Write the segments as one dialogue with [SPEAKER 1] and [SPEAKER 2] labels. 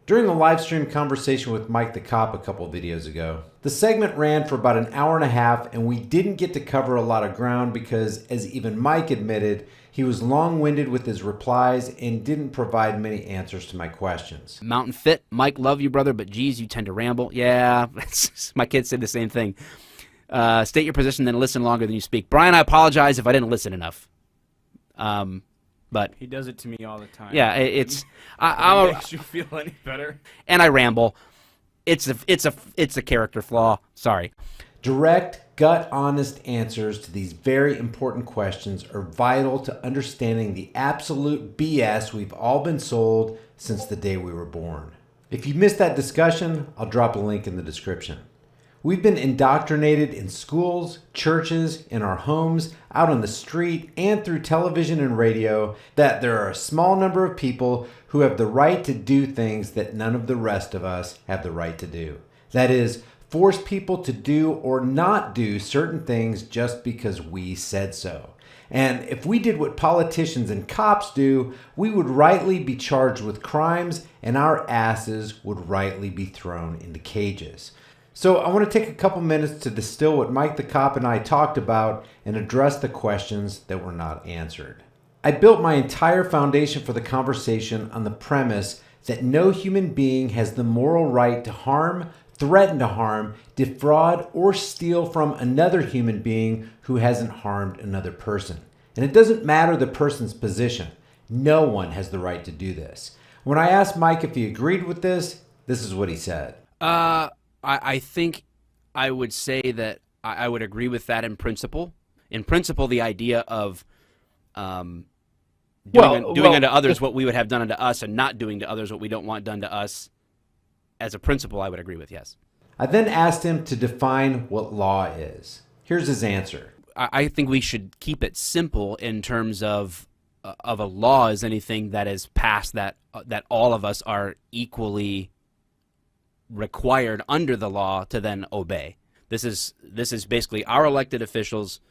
[SPEAKER 1] During a live stream conversation with Mike the Cop a couple videos ago, the segment ran for about an hour and a half and we didn't get to cover a lot of ground because, as even Mike admitted, he was long-winded with his replies and didn't provide many answers to my questions.
[SPEAKER 2] Mountain Fit, Mike, love you, brother, but geez, you tend to ramble. Yeah, my kids say the same thing. State your position, then listen longer than you speak. Brian, I apologize if I didn't listen enough. But
[SPEAKER 3] he does it to me all the time.
[SPEAKER 2] Yeah, it's.
[SPEAKER 3] It makes you feel any better.
[SPEAKER 2] And I ramble. It's a character flaw. Sorry.
[SPEAKER 1] Direct, gut, honest answers to these very important questions are vital to understanding the absolute BS we've all been sold since the day we were born. If you missed that discussion, I'll drop a link in the description. We've been indoctrinated in schools, churches, in our homes, out on the street, and through television and radio that there are a small number of people who have the right to do things that none of the rest of us have the right to do. That is, force people to do or not do certain things just because we said so. And if we did what politicians and cops do, we would rightly be charged with crimes and our asses would rightly be thrown into cages. So I want to take a couple minutes to distill what Mike the Cop and I talked about and address the questions that were not answered. I built my entire foundation for the conversation on the premise that no human being has the moral right to harm, threaten to harm, defraud, or steal from another human being who hasn't harmed another person. And it doesn't matter the person's position. No one has the right to do this. When I asked Mike if he agreed with this, this is what he said.
[SPEAKER 2] I think I would say that I would agree with that in principle. In principle, the idea of doing unto others what we would have done unto us and not doing to others what we don't want done to us, as a principle, I would agree with, yes.
[SPEAKER 1] I then asked him to define what law is. Here's his answer.
[SPEAKER 2] I think we should keep it simple in terms of a law is anything that is passed that all of us are equally required under the law to then obey. This is basically our elected officials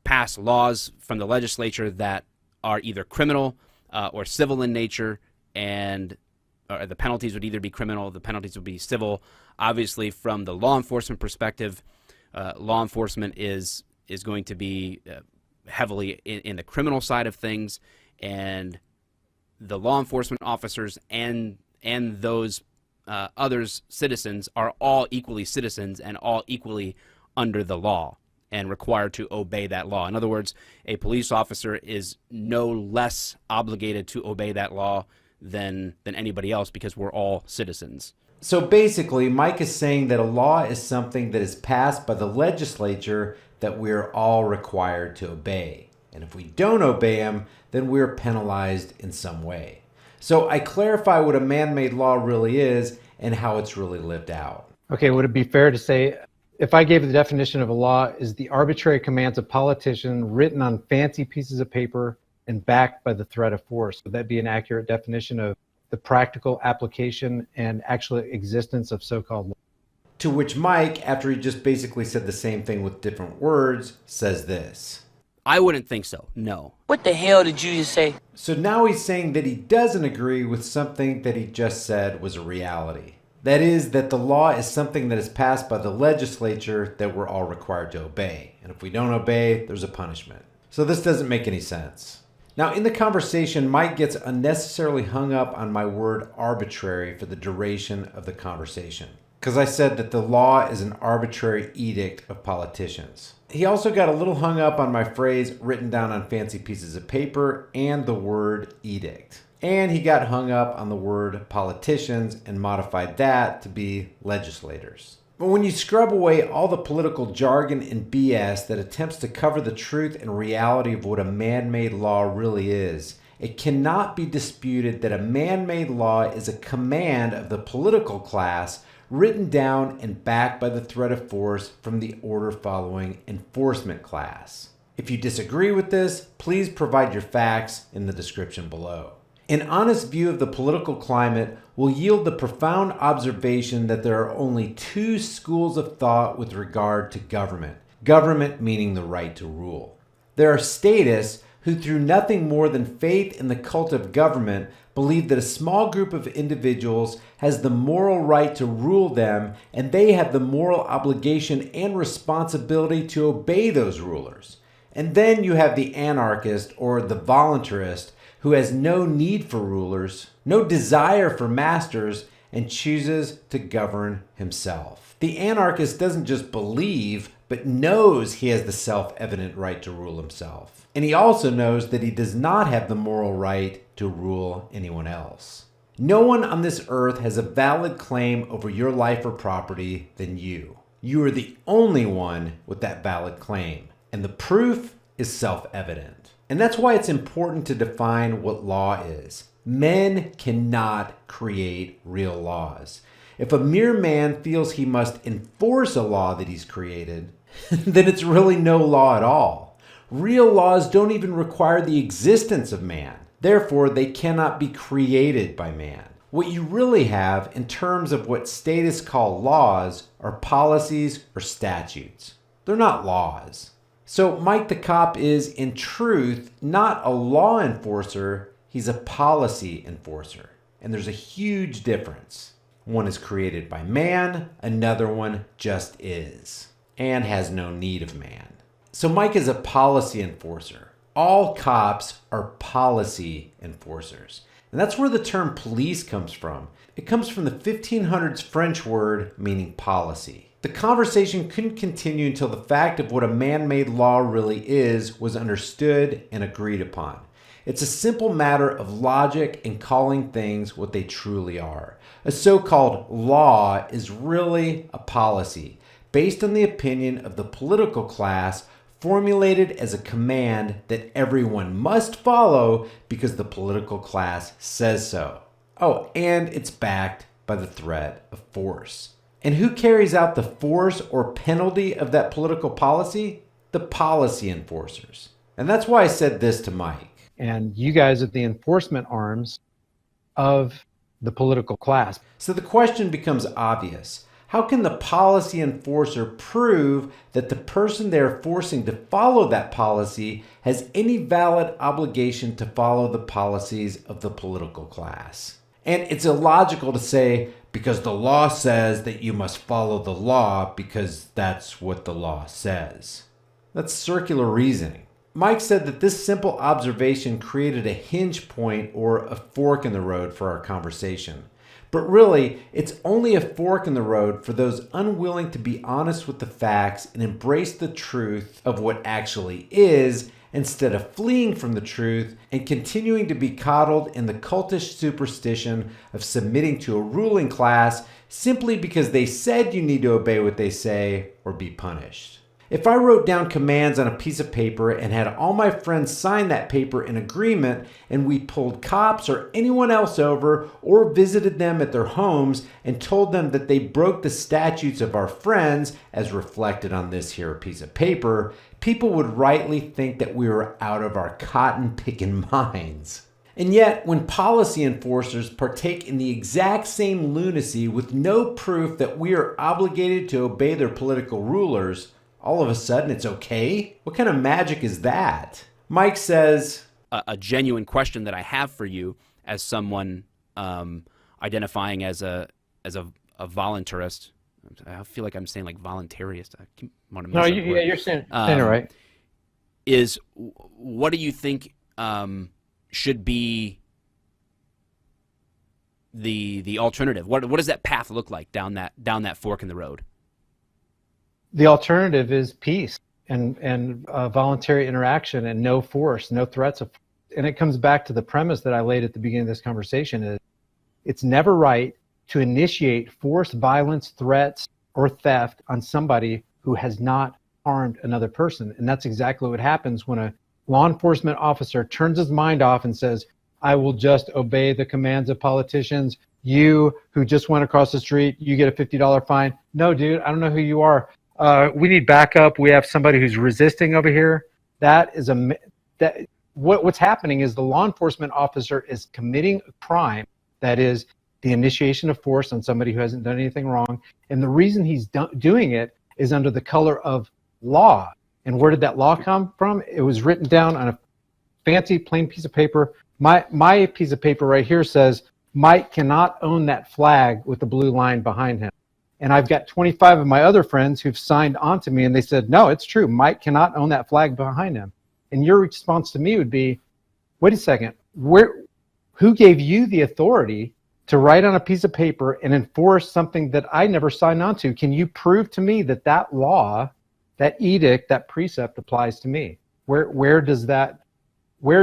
[SPEAKER 2] pass laws from the legislature that are either criminal or civil in nature, and the penalties would either be criminal, the penalties would be civil. Obviously, from the law enforcement perspective, law enforcement is going to be heavily in the criminal side of things, and the law enforcement officers and those others, citizens, are all equally citizens and all equally under the law and required to obey that law. In other words, a police officer is no less obligated to obey that law than anybody else because we're all citizens.
[SPEAKER 1] So basically, Mike is saying that a law is something that is passed by the legislature that we're all required to obey. And if we don't obey them, then we're penalized in some way. So I clarify what a man-made law really is and how it's really lived out.
[SPEAKER 4] Okay, would it be fair to say, if I gave the definition of a law is the arbitrary commands of politicians written on fancy pieces of paper and backed by the threat of force, would that be an accurate definition of the practical application and actual existence of so-called law?
[SPEAKER 1] To which Mike, after he just basically said the same thing with different words, says this.
[SPEAKER 2] I wouldn't think so, no.
[SPEAKER 5] What the hell did you just say?
[SPEAKER 1] So now he's saying that he doesn't agree with something that he just said was a reality. That is, that the law is something that is passed by the legislature that we're all required to obey. And if we don't obey, there's a punishment. So this doesn't make any sense. Now, in the conversation, Mike gets unnecessarily hung up on my word arbitrary for the duration of the conversation, because I said that the law is an arbitrary edict of politicians. He also got a little hung up on my phrase written down on fancy pieces of paper and the word edict. And he got hung up on the word politicians and modified that to be legislators. But when you scrub away all the political jargon and BS that attempts to cover the truth and reality of what a man-made law really is, it cannot be disputed that a man-made law is a command of the political class written down and backed by the threat of force from the order-following enforcement class. If you disagree with this, please provide your facts in the description below. An honest view of the political climate will yield the profound observation that there are only two schools of thought with regard to government. Government meaning the right to rule. There are statists who through nothing more than faith in the cult of government believe that a small group of individuals has the moral right to rule them, and they have the moral obligation and responsibility to obey those rulers. And then you have the anarchist or the voluntarist who has no need for rulers, no desire for masters, and chooses to govern himself. The anarchist doesn't just believe, but knows he has the self-evident right to rule himself. And he also knows that he does not have the moral right to rule anyone else. No one on this earth has a valid claim over your life or property than you. You are the only one with that valid claim. And the proof is self-evident. And that's why it's important to define what law is. Men cannot create real laws. If a mere man feels he must enforce a law that he's created, then it's really no law at all. Real laws don't even require the existence of man. Therefore, they cannot be created by man. What you really have in terms of what statists call laws are policies or statutes. They're not laws. So Mike the cop is, in truth, not a law enforcer, he's a policy enforcer. And there's a huge difference. One is created by man, another one just is, and has no need of man. So Mike is a policy enforcer. All cops are policy enforcers. And that's where the term police comes from. It comes from the 1500s French word meaning policy. The conversation couldn't continue until the fact of what a man-made law really is was understood and agreed upon. It's a simple matter of logic and calling things what they truly are. A so-called law is really a policy based on the opinion of the political class, formulated as a command that everyone must follow because the political class says so. Oh, and it's backed by the threat of force. And who carries out the force or penalty of that political policy? The policy enforcers. And that's why I said this to Mike.
[SPEAKER 4] And you guys are the enforcement arms of the political class.
[SPEAKER 1] So the question becomes obvious. How can the policy enforcer prove that the person they're forcing to follow that policy has any valid obligation to follow the policies of the political class? And it's illogical to say, because the law says that you must follow the law because that's what the law says. That's circular reasoning. Mike said that this simple observation created a hinge point or a fork in the road for our conversation. But really, it's only a fork in the road for those unwilling to be honest with the facts and embrace the truth of what actually is, instead of fleeing from the truth and continuing to be coddled in the cultish superstition of submitting to a ruling class simply because they said you need to obey what they say or be punished. If I wrote down commands on a piece of paper and had all my friends sign that paper in agreement, and we pulled cops or anyone else over or visited them at their homes and told them that they broke the statutes of our friends as reflected on this here piece of paper, people would rightly think that we were out of our cotton-picking minds. And yet, when policy enforcers partake in the exact same lunacy with no proof that we are obligated to obey their political rulers, all of a sudden it's okay? What kind of magic is that? Mike says,
[SPEAKER 2] a genuine question that I have for you as someone identifying as a voluntarist. I feel like I'm saying like voluntarist. I keep wanting to
[SPEAKER 4] No, you're saying it right.
[SPEAKER 2] Is what do you think should be the alternative? What does that path look like down that fork in the road?
[SPEAKER 4] The alternative is peace and voluntary interaction and no force, no threats of. And it comes back to the premise that I laid at the beginning of this conversation: is it's never right to initiate force, violence, threats, or theft on somebody who has not harmed another person. And that's exactly what happens when a law enforcement officer turns his mind off and says, I will just obey the commands of politicians. You who just went across the street, you get a $50 fine. No, dude, I don't know who you are. We need backup. We have somebody who's resisting over here. What's happening is the law enforcement officer is committing a crime, that is the initiation of force on somebody who hasn't done anything wrong. And the reason he's doing it is under the color of law. And where did that law come from? It was written down on a fancy plain piece of paper. My piece of paper right here says Mike cannot own that flag with the blue line behind him. And I've got 25 of my other friends who've signed on to me, and they said, no, it's true. Mike cannot own that flag behind him. And your response to me would be, wait a second, who gave you the authority to write on a piece of paper and enforce something that I never signed on to? Can you prove to me that that law, that edict, that precept applies to me? Where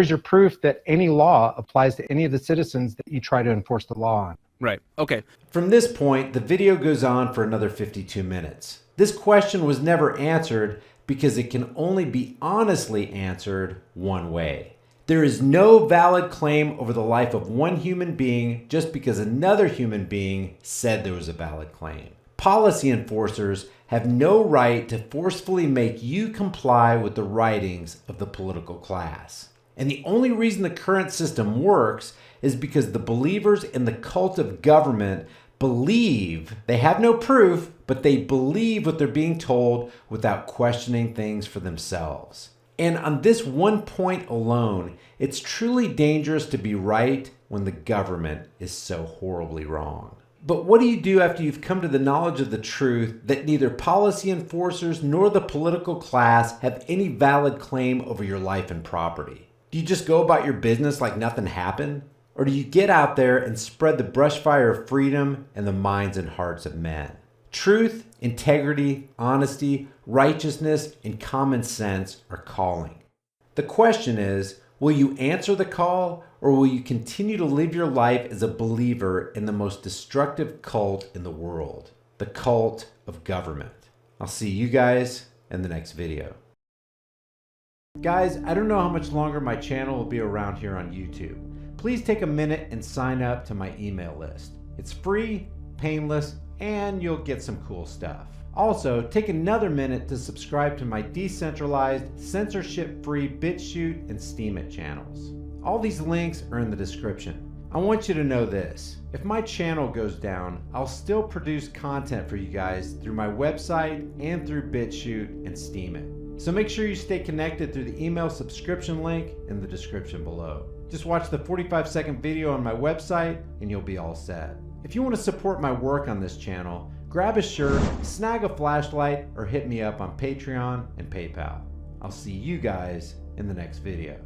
[SPEAKER 4] is your proof that any law applies to any of the citizens that you try to enforce the law on?
[SPEAKER 2] Right. Okay.
[SPEAKER 1] From this point, the video goes on for another 52 minutes. This question was never answered because it can only be honestly answered one way. There is no valid claim over the life of one human being just because another human being said there was a valid claim. Policy enforcers have no right to forcefully make you comply with the writings of the political class. And the only reason the current system works is because the believers in the cult of government believe, they have no proof, but they believe what they're being told without questioning things for themselves. And on this one point alone, it's truly dangerous to be right when the government is so horribly wrong. But what do you do after you've come to the knowledge of the truth that neither policy enforcers nor the political class have any valid claim over your life and property? Do you just go about your business like nothing happened? Or do you get out there and spread the brush fire of freedom in the minds and hearts of men? Truth, integrity, honesty, righteousness, and common sense are calling. The question is, will you answer the call, or will you continue to live your life as a believer in the most destructive cult in the world, the cult of government? I'll see you guys in the next video. Guys, I don't know how much longer my channel will be around here on YouTube. Please take a minute and sign up to my email list. It's free, painless, and you'll get some cool stuff. Also, take another minute to subscribe to my decentralized, censorship-free BitChute and Steemit channels. All these links are in the description. I want you to know this. If my channel goes down, I'll still produce content for you guys through my website and through BitChute and Steemit. So make sure you stay connected through the email subscription link in the description below. Just watch the 45-second video on my website and you'll be all set. If you want to support my work on this channel, grab a shirt, snag a flashlight, or hit me up on Patreon and PayPal. I'll see you guys in the next video.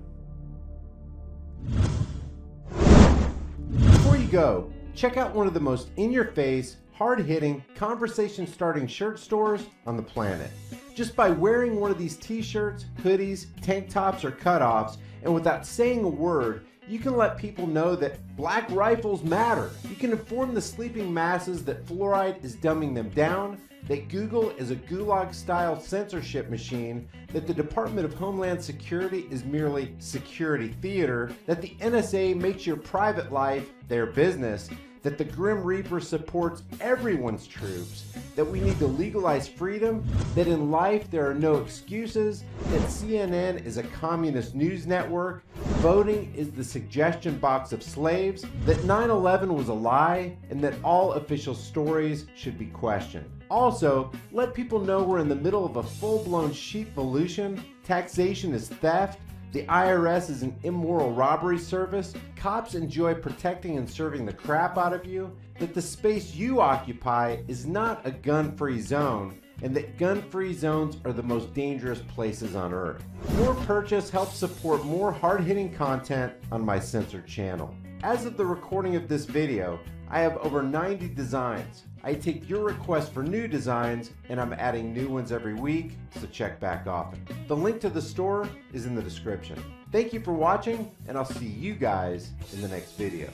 [SPEAKER 1] Before you go, check out one of the most in-your-face, hard-hitting, conversation-starting shirt stores on the planet. Just by wearing one of these t-shirts, hoodies, tank tops, or cutoffs, and without saying a word, you can let people know that black rifles matter. You can inform the sleeping masses that fluoride is dumbing them down, that Google is a gulag-style censorship machine, that the Department of Homeland Security is merely security theater, that the NSA makes your private life their business, that the Grim Reaper supports everyone's troops, that we need to legalize freedom, that in life there are no excuses, that CNN is a communist news network, voting is the suggestion box of slaves, that 9/11 was a lie, and that all official stories should be questioned. Also, let people know we're in the middle of a full-blown sheepvolution, taxation is theft, the IRS is an immoral robbery service, cops enjoy protecting and serving the crap out of you, that the space you occupy is not a gun-free zone, and that gun-free zones are the most dangerous places on earth. Your purchase helps support more hard-hitting content on my censored channel. As of the recording of this video, I have over 90 designs. I take your requests for new designs, and I'm adding new ones every week, so check back often. The link to the store is in the description. Thank you for watching, and I'll see you guys in the next video.